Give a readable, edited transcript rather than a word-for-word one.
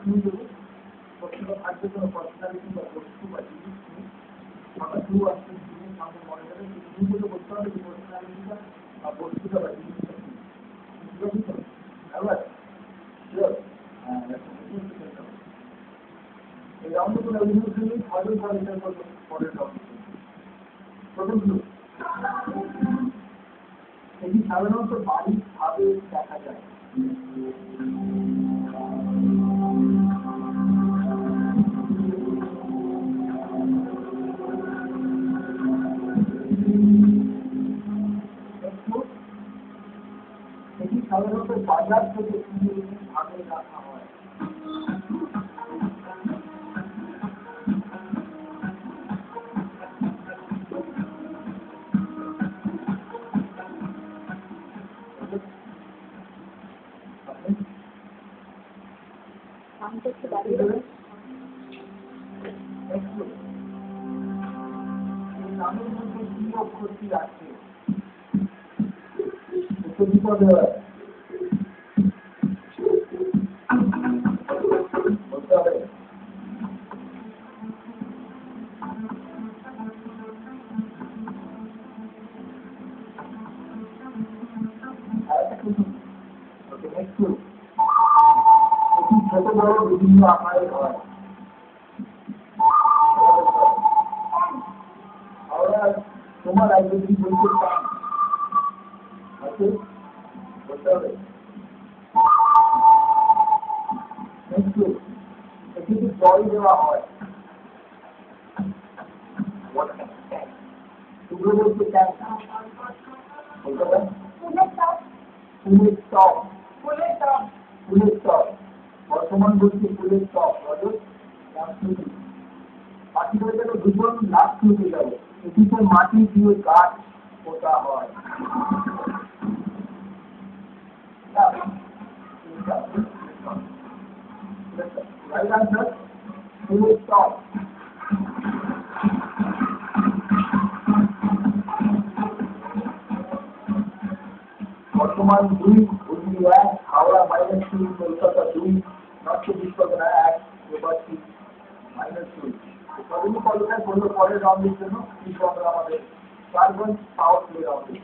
কিন্তু বস্তুটা থাকবে কোনো পার্সোনালিটি বা বস্তু বা জিনিস নেই। আমরা টু আসছে জিনিস আমাদের মনে করে কিন্তু বলতে হবে যে পার্সোনালিটিটা বা বস্তুটা বা জিনিসটা কি বুঝতে পারছি তো আবার শিওর এই রাউন্ড কোনো এলিমেন্ট নেই হয়তো পরে এটার পরের রাউন্ড প্রথম গ্রুপ এটি সাধারণত বাড়িভাবে দেখা যায়। এটি সাধারণত বাজার থেকে কিনে এনে ভাবে রাখা হয়। নামের মধ্যে কি অক্ষরটি আছে বিপদে হয় বলতে হবে। এটি ছোট বড় বিভিন্ন আকারে হয়। আমরা তোমার লাইব্রেরি বলতে চান আছে বলতে হবে। এটিকে জল দেওয়া হয় টুকরো বলতে চান বলতে হবে। ফুলের টপ ফুলের টপ বর্তমান বলছে ফুলের টপ মাটি হয়ে গেলে দুজন লাভ তুলতে যাবে এটিতে মাটি দিয়ে গাছ পোতা হয়। রাইট আনসার ফুলের টপ। বর্তমান 2 হুগলি 1 হাওড়া -3 কলকাতা 2 নর্থ চব্বিশ পরগনা 1 এবার -2 সবগুলো কলকাতায় করলো পরের রাউন্ডের জন্য কিন্তু আমরা আমাদের 4 পাওয়ার প্লে রাউন্ডে